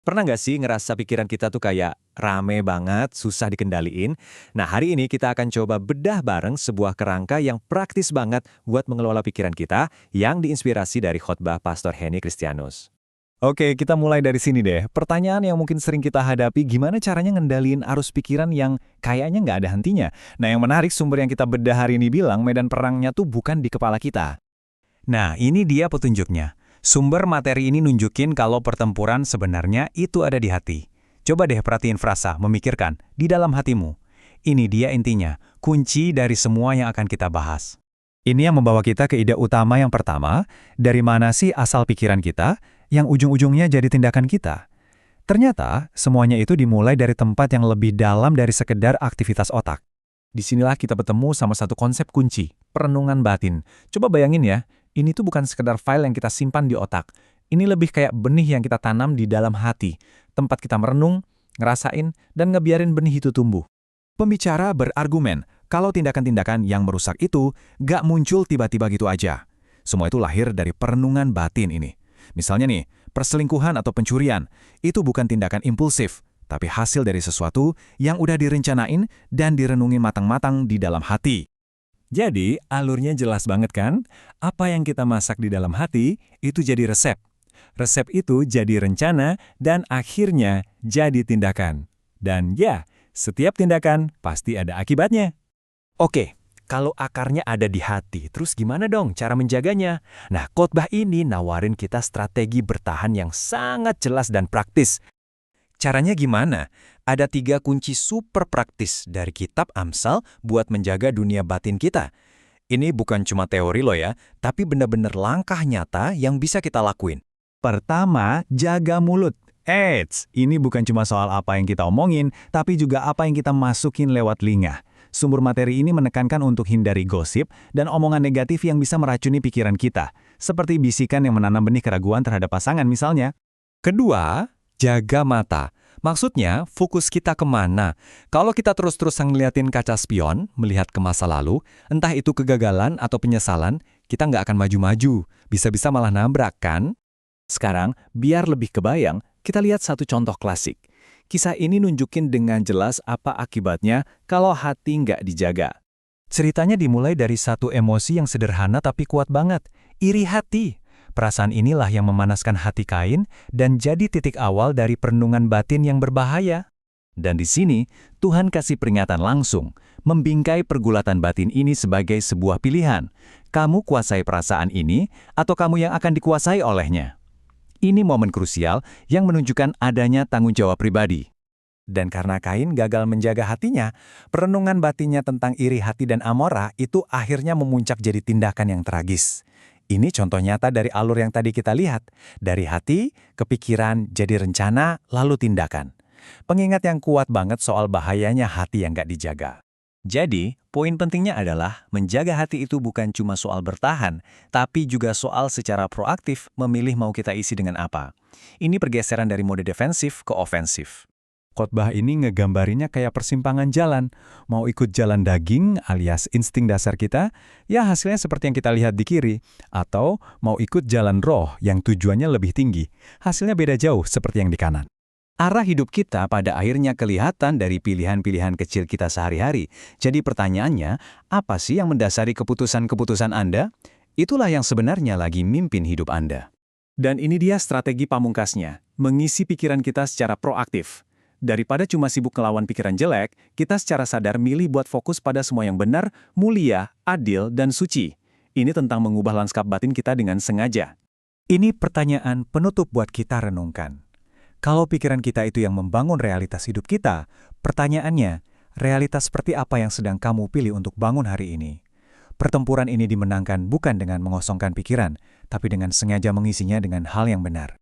Pernah nggak sih ngerasa pikiran kita tuh kayak rame banget, susah dikendaliin? Nah, hari ini kita akan coba bedah bareng sebuah kerangka yang praktis banget buat mengelola pikiran kita yang diinspirasi dari khotbah Pastor Henny Kristianus. Oke, kita mulai dari sini deh. Pertanyaan yang mungkin sering kita hadapi, gimana caranya ngendaliin arus pikiran yang kayaknya nggak ada hentinya? Nah, yang menarik sumber yang kita bedah hari ini bilang medan perangnya tuh bukan di kepala kita. Nah, ini dia petunjuknya. Sumber materi ini nunjukin kalau pertempuran sebenarnya itu ada di hati. Coba deh perhatiin frasa, memikirkan, di dalam hatimu. Ini dia intinya, kunci dari semua yang akan kita bahas. Ini yang membawa kita ke ide utama yang pertama, dari mana sih asal pikiran kita, yang ujung-ujungnya jadi tindakan kita. Ternyata, semuanya itu dimulai dari tempat yang lebih dalam dari sekedar aktivitas otak. Disinilah kita bertemu sama satu konsep kunci, perenungan batin. Coba bayangin ya, ini tuh bukan sekedar file yang kita simpan di otak. Ini lebih kayak benih yang kita tanam di dalam hati, tempat kita merenung, ngerasain, dan ngebiarin benih itu tumbuh. Pembicara berargumen, kalau tindakan-tindakan yang merusak itu gak muncul tiba-tiba gitu aja. Semua itu lahir dari perenungan batin ini. Misalnya nih, perselingkuhan atau pencurian, itu bukan tindakan impulsif, tapi hasil dari sesuatu yang udah direncanain dan direnungin matang-matang di dalam hati. Jadi, alurnya jelas banget kan? Apa yang kita masak di dalam hati, itu jadi resep. Resep itu jadi rencana dan akhirnya jadi tindakan. Dan ya, setiap tindakan pasti ada akibatnya. Oke, kalau akarnya ada di hati, terus gimana dong cara menjaganya? Nah, khotbah ini nawarin kita strategi bertahan yang sangat jelas dan praktis. Caranya gimana? Ada 3 kunci super praktis dari kitab Amsal buat menjaga dunia batin kita. Ini bukan cuma teori loh ya, tapi benar-benar langkah nyata yang bisa kita lakuin. Pertama, jaga mulut. Ini bukan cuma soal apa yang kita omongin, tapi juga apa yang kita masukin lewat telinga. Sumber materi ini menekankan untuk hindari gosip dan omongan negatif yang bisa meracuni pikiran kita, seperti bisikan yang menanam benih keraguan terhadap pasangan misalnya. Kedua, jaga mata. Maksudnya, fokus kita kemana? Kalau kita terus-terusan ngeliatin kaca spion, melihat ke masa lalu, entah itu kegagalan atau penyesalan, kita nggak akan maju-maju. Bisa-bisa malah nabrak, kan? Sekarang, biar lebih kebayang, kita lihat satu contoh klasik. Kisah ini nunjukin dengan jelas apa akibatnya kalau hati nggak dijaga. Ceritanya dimulai dari satu emosi yang sederhana tapi kuat banget, iri hati. Perasaan inilah yang memanaskan hati Kain dan jadi titik awal dari perenungan batin yang berbahaya. Dan di sini, Tuhan kasih peringatan langsung, membingkai pergulatan batin ini sebagai sebuah pilihan. Kamu kuasai perasaan ini, atau kamu yang akan dikuasai olehnya. Ini momen krusial yang menunjukkan adanya tanggung jawab pribadi. Dan karena Kain gagal menjaga hatinya, perenungan batinnya tentang iri hati dan amarah itu akhirnya memuncak jadi tindakan yang tragis. Ini contoh nyata dari alur yang tadi kita lihat. Dari hati, kepikiran, jadi rencana, lalu tindakan. Pengingat yang kuat banget soal bahayanya hati yang gak dijaga. Jadi, poin pentingnya adalah menjaga hati itu bukan cuma soal bertahan, tapi juga soal secara proaktif memilih mau kita isi dengan apa. Ini pergeseran dari mode defensif ke ofensif. Khotbah ini ngegambarinya kayak persimpangan jalan. Mau ikut jalan daging alias insting dasar kita, ya hasilnya seperti yang kita lihat di kiri. Atau mau ikut jalan roh yang tujuannya lebih tinggi. Hasilnya beda jauh seperti yang di kanan. Arah hidup kita pada akhirnya kelihatan dari pilihan-pilihan kecil kita sehari-hari. Jadi pertanyaannya, apa sih yang mendasari keputusan-keputusan Anda? Itulah yang sebenarnya lagi mimpin hidup Anda. Dan ini dia strategi pamungkasnya, mengisi pikiran kita secara proaktif. Daripada cuma sibuk ngelawan pikiran jelek, kita secara sadar milih buat fokus pada semua yang benar, mulia, adil, dan suci. Ini tentang mengubah lanskap batin kita dengan sengaja. Ini pertanyaan penutup buat kita renungkan. Kalau pikiran kita itu yang membangun realitas hidup kita, pertanyaannya, realitas seperti apa yang sedang kamu pilih untuk bangun hari ini? Pertempuran ini dimenangkan bukan dengan mengosongkan pikiran, tapi dengan sengaja mengisinya dengan hal yang benar.